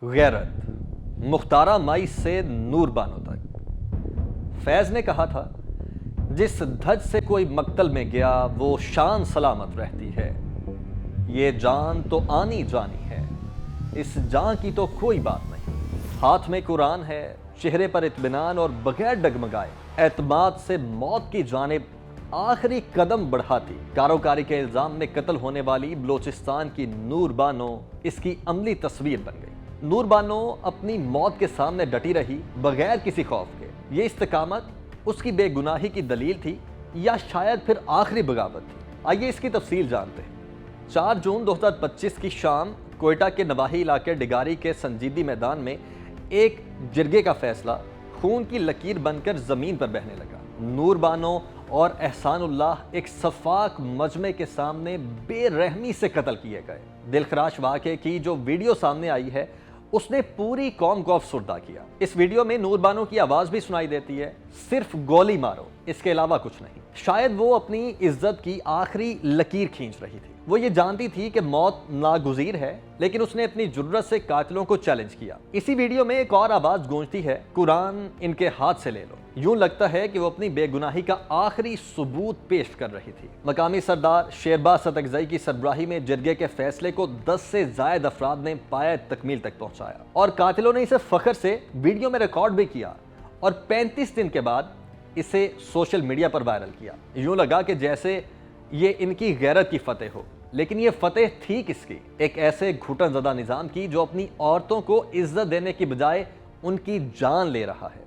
غیرت مختارہ مائی سے نور بانو تک۔ فیض نے کہا تھا جس دھج سے کوئی مقتل میں گیا وہ شان سلامت رہتی ہے، یہ جان تو آنی جانی ہے، اس جان کی تو کوئی بات نہیں۔ ہاتھ میں قرآن ہے، چہرے پر اطمینان اور بغیر ڈگمگائے اعتماد سے موت کی جانب آخری قدم بڑھاتی کاروکاری کے الزام میں قتل ہونے والی بلوچستان کی نور بانو اس کی عملی تصویر بن گئی۔ نور بانو اپنی موت کے سامنے ڈٹی رہی بغیر کسی خوف کے۔ یہ استقامت اس کی بے گناہی کی دلیل تھی یا شاید پھر آخری بغاوت تھی؟ آئیے اس کی تفصیل جانتے ہیں۔ 4 جون 2025 کی شام کوئٹہ کے نواحی علاقے ڈگاری کے سنجیدی میدان میں ایک جرگے کا فیصلہ خون کی لکیر بن کر زمین پر بہنے لگا۔ نور بانو اور احسان اللہ ایک صفاق مجمع کے سامنے بے رحمی سے قتل کیے گئے۔ دلخراش واقعے کی جو ویڈیو سامنے آئی ہے اس نے پوری قوم کو افسردہ کیا۔ اس ویڈیو میں نور بانو کی آواز بھی سنائی دیتی ہے، صرف گولی مارو، اس کے علاوہ کچھ نہیں۔ شاید وہ اپنی عزت کی آخری لکیر کھینچ رہی تھی۔ وہ یہ جانتی تھی کہ موت ناگزیر ہے، لیکن اس نے اپنی جرأت سے قاتلوں کو چیلنج کیا۔ اسی ویڈیو میں ایک اور آواز گونجتی ہے، قرآن ان کے ہاتھ سے لے لو۔ یوں لگتا ہے کہ وہ اپنی بے گناہی کا آخری ثبوت پیش کر رہی تھی۔ مقامی سردار شیرباز ستکزئی کی سربراہی میں جرگے کے فیصلے کو 10 سے زائد افراد نے پایۂ تکمیل تک پہنچایا، اور قاتلوں نے اسے فخر سے ویڈیو میں ریکارڈ بھی کیا اور 35 دن کے بعد اسے سوشل میڈیا پر وائرل کیا۔ یوں لگا کہ جیسے یہ ان کی غیرت کی فتح ہو، لیکن یہ فتح تھی کس کی؟ ایک ایسے گھٹن زدہ نظام کی جو اپنی عورتوں کو عزت دینے کی بجائے ان کی جان لے رہا ہے،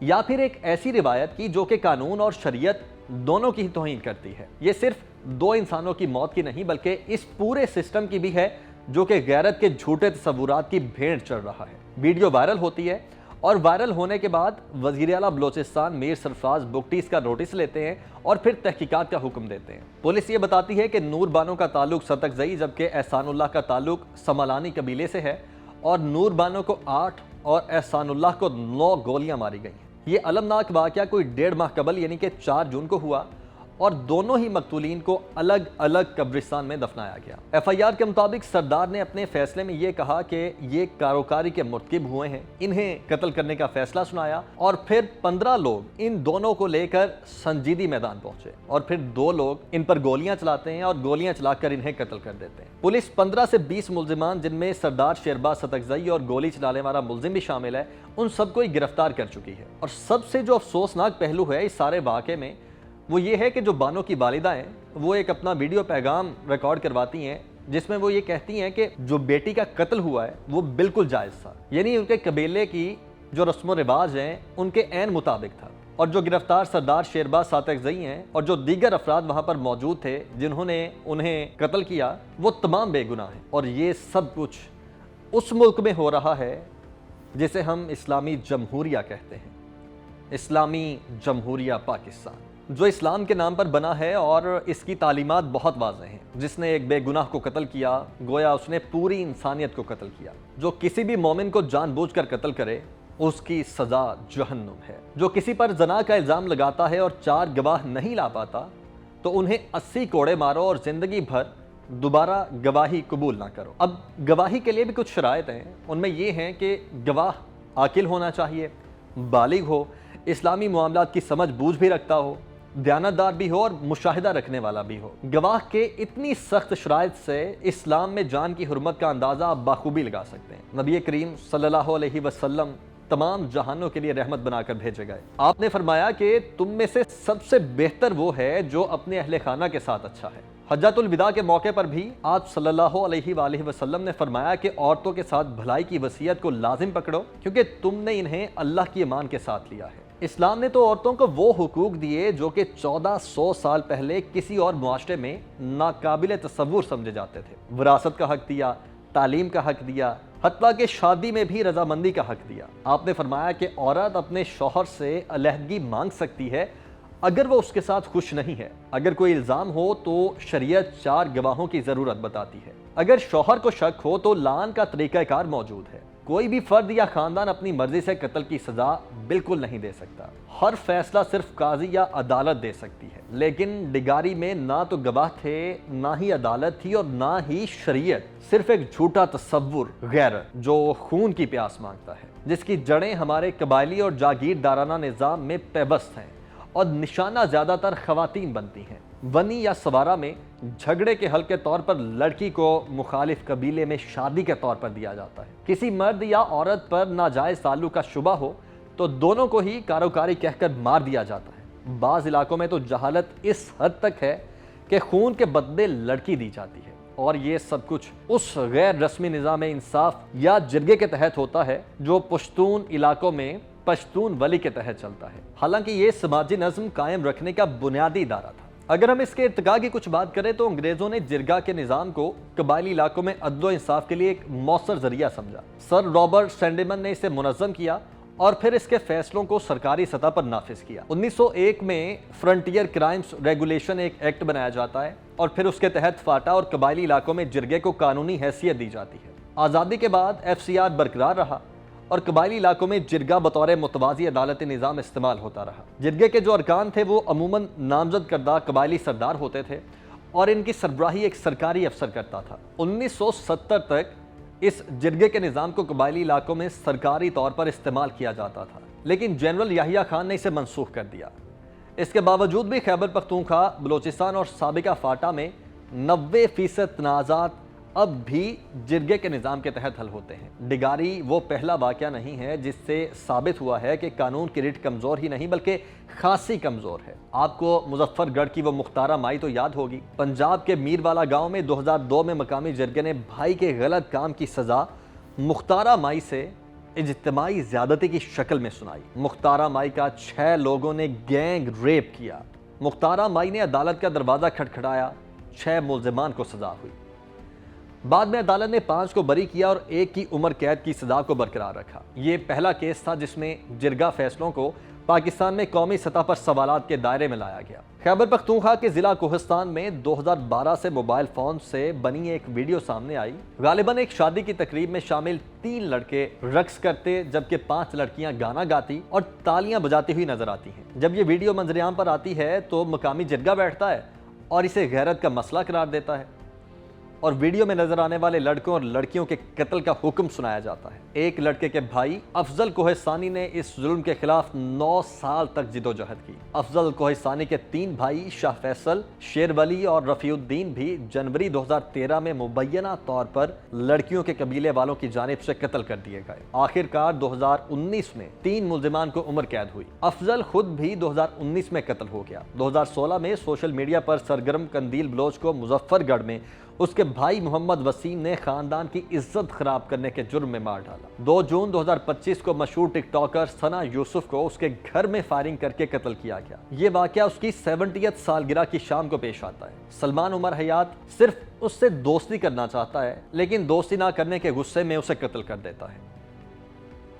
یا پھر ایک ایسی روایت کی جو کہ قانون اور شریعت دونوں کی توہین کرتی ہے۔ یہ صرف 2 انسانوں کی موت کی نہیں بلکہ اس پورے سسٹم کی بھی ہے جو کہ غیرت کے جھوٹے تصورات کی بھیڑ چڑھ رہا ہے۔ ویڈیو وائرل ہوتی ہے اور وائرل ہونے کے بعد وزیر اعلیٰ بلوچستان میر سرفراز بگٹی اس کا نوٹس لیتے ہیں اور پھر تحقیقات کا حکم دیتے ہیں۔ پولیس یہ بتاتی ہے کہ نور بانو کا تعلق ستکزئی جبکہ احسان اللہ کا تعلق سمالانی قبیلے سے ہے، اور نور بانو کو 8 اور احسان اللہ کو 9 گولیاں ماری گئیں۔ یہ المناک واقعہ کوئی 1.5 ماہ قبل یعنی کہ 4 جون کو ہوا، اور دونوں ہی مقتولین کو الگ الگ قبرستان میں دفنایا گیا۔ ایف آئی آر کے مطابق سردار نے اپنے فیصلے میں یہ کہا کہ یہ کاروکاری کے مرتکب ہوئے ہیں، انہیں قتل کرنے کا فیصلہ سنایا، اور پھر 15 لوگ ان دونوں کو لے کر سنجیدی میدان پہنچے، اور پھر 2 لوگ ان پر گولیاں چلاتے ہیں اور گولیاں چلا کر انہیں قتل کر دیتے ہیں۔ پولیس 15 سے 20 ملزمان جن میں سردار شیرباز ستکزئی اور گولی چلانے والا ملزم بھی شامل ہے، ان سب کو گرفتار کر چکی ہے۔ اور سب سے جو افسوسناک پہلو ہے اس سارے واقعے میں وہ یہ ہے کہ جو بانو کی والدہ ہیں وہ ایک اپنا ویڈیو پیغام ریکارڈ کرواتی ہیں جس میں وہ یہ کہتی ہیں کہ جو بیٹی کا قتل ہوا ہے وہ بالکل جائز تھا، یعنی ان کے قبیلے کی جو رسم و رواج ہیں ان کے عین مطابق تھا، اور جو گرفتار سردار شیرباز ستکزئی ہیں اور جو دیگر افراد وہاں پر موجود تھے جنہوں نے انہیں قتل کیا وہ تمام بے گناہ ہیں۔ اور یہ سب کچھ اس ملک میں ہو رہا ہے جسے ہم اسلامی جمہوریہ کہتے ہیں، اسلامی جمہوریہ پاکستان، جو اسلام کے نام پر بنا ہے، اور اس کی تعلیمات بہت واضح ہیں۔ جس نے ایک بے گناہ کو قتل کیا گویا اس نے پوری انسانیت کو قتل کیا۔ جو کسی بھی مومن کو جان بوجھ کر قتل کرے اس کی سزا جہنم ہے۔ جو کسی پر زنا کا الزام لگاتا ہے اور 4 گواہ نہیں لا پاتا تو انہیں 80 کوڑے مارو اور زندگی بھر دوبارہ گواہی قبول نہ کرو۔ اب گواہی کے لیے بھی کچھ شرائط ہیں، ان میں یہ ہیں کہ گواہ عاقل ہونا چاہیے، بالغ ہو، اسلامی معاملات کی سمجھ بوجھ بھی رکھتا ہو، دیانتدار بھی ہو اور مشاہدہ رکھنے والا بھی ہو۔ گواہ کے اتنی سخت شرائط سے اسلام میں جان کی حرمت کا اندازہ آپ بخوبی لگا سکتے ہیں۔ نبی کریم صلی اللہ علیہ وسلم تمام جہانوں کے لیے رحمت بنا کر بھیجے گئے۔ آپ نے فرمایا کہ تم میں سے سب سے بہتر وہ ہے جو اپنے اہل خانہ کے ساتھ اچھا ہے۔ حجۃ الوداع کے موقع پر بھی آپ صلی اللہ علیہ وآلہ وسلم نے فرمایا کہ عورتوں کے ساتھ بھلائی کی وصیت کو لازم پکڑو کیونکہ تم نے انہیں اللہ کی امان کے ساتھ لیا ہے۔ اسلام نے تو عورتوں کو وہ حقوق دیے جو کہ 1400 سال پہلے کسی اور معاشرے میں ناقابل تصور سمجھے جاتے تھے۔ وراثت کا حق دیا، تعلیم کا حق دیا، حتیٰ کہ شادی میں بھی رضامندی کا حق دیا۔ آپ نے فرمایا کہ عورت اپنے شوہر سے علیحدگی مانگ سکتی ہے اگر وہ اس کے ساتھ خوش نہیں ہے۔ اگر کوئی الزام ہو تو شریعت 4 گواہوں کی ضرورت بتاتی ہے۔ اگر شوہر کو شک ہو تو لعان کا طریقہ کار موجود ہے۔ کوئی بھی فرد یا خاندان اپنی مرضی سے قتل کی سزا بالکل نہیں دے سکتا۔ ہر فیصلہ صرف قاضی یا عدالت دے سکتی ہے، لیکن ڈگاری میں نہ تو گواہ تھے، نہ ہی عدالت تھی اور نہ ہی شریعت، صرف ایک جھوٹا تصور، غیرت جو خون کی پیاس مانگتا ہے، جس کی جڑیں ہمارے قبائلی اور جاگیردارانہ نظام میں پیوست ہیں اور نشانہ زیادہ تر خواتین بنتی ہیں۔ ونی یا سوارا میں جھگڑے کے حل کے طور پر لڑکی کو مخالف قبیلے میں شادی کے طور پر دیا جاتا ہے۔ کسی مرد یا عورت پر ناجائز تعلق کا شبہ ہو تو دونوں کو ہی کاروکاری کہہ کر مار دیا جاتا ہے۔ بعض علاقوں میں تو جہالت اس حد تک ہے کہ خون کے بدلے لڑکی دی جاتی ہے، اور یہ سب کچھ اس غیر رسمی نظام انصاف یا جرگے کے تحت ہوتا ہے جو پشتون علاقوں میں پشتون ولی کے تحت چلتا ہے، حالانکہ یہ سماجی نظم قائم رکھنے کا بنیادی ادارہ تھا۔ اگر ہم اس کے ارتقاء کی کچھ بات کریں تو انگریزوں نے جرگہ کے نظام کو قبائلی علاقوں میں عدل و انصاف کے لیے ایک مؤثر ذریعہ سمجھا۔ سر رابرٹ سینڈیمن نے اسے منظم کیا اور پھر اس کے فیصلوں کو سرکاری سطح پر نافذ کیا۔ 1901 میں فرنٹیئر کرائمز ریگولیشن ایک ایکٹ بنایا جاتا ہے اور پھر اس کے تحت فاٹا اور قبائلی علاقوں میں جرگے کو قانونی حیثیت دی جاتی ہے۔ آزادی کے بعد FCR برقرار رہا اور قبائلی علاقوں میں جرگہ بطور متوازی عدالتی نظام استعمال ہوتا رہا۔ جرگے کے جو ارکان تھے وہ عموماً نامزد کردہ قبائلی سردار ہوتے تھے اور ان کی سربراہی ایک سرکاری افسر کرتا تھا۔ 1970 تک اس جرگے کے نظام کو قبائلی علاقوں میں سرکاری طور پر استعمال کیا جاتا تھا، لیکن جنرل یحییٰ خان نے اسے منسوخ کر دیا۔ اس کے باوجود بھی خیبر پختونخوا، بلوچستان اور سابقہ فاٹا میں 90% تنازعات اب بھی جرگے کے نظام کے تحت حل ہوتے ہیں۔ ڈگاری وہ پہلا واقعہ نہیں ہے جس سے ثابت ہوا ہے کہ قانون کی رٹ کمزور ہی نہیں بلکہ خاصی کمزور ہے۔ آپ کو مظفر گڑھ کی وہ مختارہ مائی تو یاد ہوگی۔ پنجاب کے میر والا گاؤں میں 2002 میں مقامی جرگے نے بھائی کے غلط کام کی سزا مختارہ مائی سے اجتماعی زیادتی کی شکل میں سنائی۔ مختارہ مائی کا 6 لوگوں نے گینگ ریپ کیا۔ مختارہ مائی نے عدالت کا دروازہ کھٹکھٹایا، 6 ملزمان کو سزا ہوئی۔ بعد میں عدالت نے 5 کو بری کیا اور 1 کی عمر قید کی سزا کو برقرار رکھا۔ یہ پہلا کیس تھا جس میں جرگہ فیصلوں کو پاکستان میں قومی سطح پر سوالات کے دائرے میں لایا گیا۔ خیبر پختونخوا کے ضلع کوہستان میں 2012 سے موبائل فون سے بنی ایک ویڈیو سامنے آئی۔ غالباً ایک شادی کی تقریب میں شامل 3 لڑکے رقص کرتے جبکہ 5 لڑکیاں گانا گاتی اور تالیاں بجاتی ہوئی نظر آتی ہیں۔ جب یہ ویڈیو منظر عام پر آتی ہے تو مقامی جرگہ بیٹھتا ہے اور اسے غیرت کا مسئلہ قرار دیتا ہے اور ویڈیو میں نظر آنے والے لڑکوں اور لڑکیوں کے قتل کا حکم سنایا جاتا ہے۔ ایک لڑکے کے بھائی افضل کوہستانی نے اس ظلم کے خلاف 9 سال تک جدوجہد کی۔ افضل کوہستانی کے 3 بھائی شاہ فیصل، شیر ولی اور رفیع الدین بھی جنوری 2013 میں مبینہ طور پر لڑکیوں کے قبیلے والوں کی جانب سے قتل کر دیے گئے۔ آخرکار 2019 میں 3 ملزمان کو عمر قید ہوئی۔ افضل خود بھی 2019 میں قتل ہو گیا۔ 2016 میں سوشل میڈیا پر سرگرم قندیل بلوچ کو مظفر گڑھ میں اس کے بھائی محمد وسیم نے خاندان کی عزت خراب کرنے کے جرم میں مار ڈالا۔ 2 جون 2025 کو مشہور ٹک ٹاکر ثنا یوسف کو اس کے گھر میں فائرنگ کر کے قتل کیا گیا۔ یہ واقعہ اس کی 70th سالگرہ کی شام کو پیش آتا ہے۔ سلمان عمر حیات صرف اس سے دوستی کرنا چاہتا ہے لیکن دوستی نہ کرنے کے غصے میں اسے قتل کر دیتا ہے۔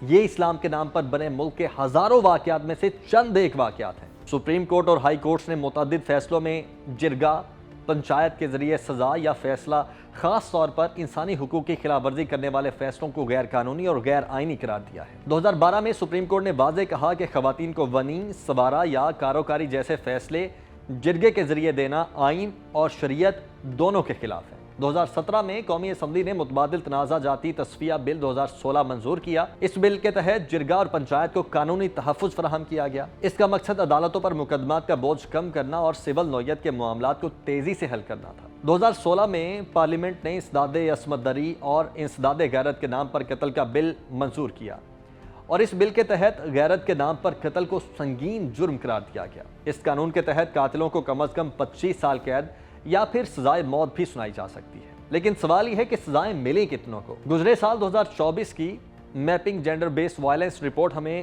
یہ اسلام کے نام پر بنے ملک کے ہزاروں واقعات میں سے چند ایک واقعات ہیں۔ سپریم کورٹ اور ہائی کورٹس نے متعدد فیصلوں میں جرگہ پنچایت کے ذریعے سزا یا فیصلہ، خاص طور پر انسانی حقوق کی خلاف ورزی کرنے والے فیصلوں کو غیر قانونی اور غیر آئینی قرار دیا ہے۔ 2012 میں سپریم کورٹ نے واضح کہا کہ خواتین کو ونی، سوارا یا کاروکاری جیسے فیصلے جرگے کے ذریعے دینا آئین اور شریعت دونوں کے خلاف ہے۔ 2017 میں قومی اسمبلی نے متبادل تنازع جاتی تصفیہ بل 2016 منظور کیا۔ اس بل کے تحت جرگہ اور پنچایت کو قانونی تحفظ فراہم کیا گیا۔ اس کا مقصد عدالتوں پر مقدمات کا بوجھ کم کرنا اور سول نوعیت کے معاملات کو تیزی سے حل کرنا تھا۔ 2016 میں پارلیمنٹ نے انسداد عصمت دری اور انسداد غیرت کے نام پر قتل کا بل منظور کیا اور اس بل کے تحت غیرت کے نام پر قتل کو سنگین جرم قرار دیا گیا۔ اس قانون کے تحت قاتلوں کو کم از کم 25 سال قید یا پھر سزائے موت بھی سنائی جا سکتی ہے۔ لیکن سوال یہ ہے کہ سزائیں ملی کتنوں کو؟ گزرے سال 2024 کی mapping gender base violence report ہمیں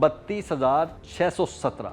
32,617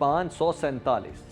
547।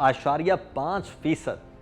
0.5%,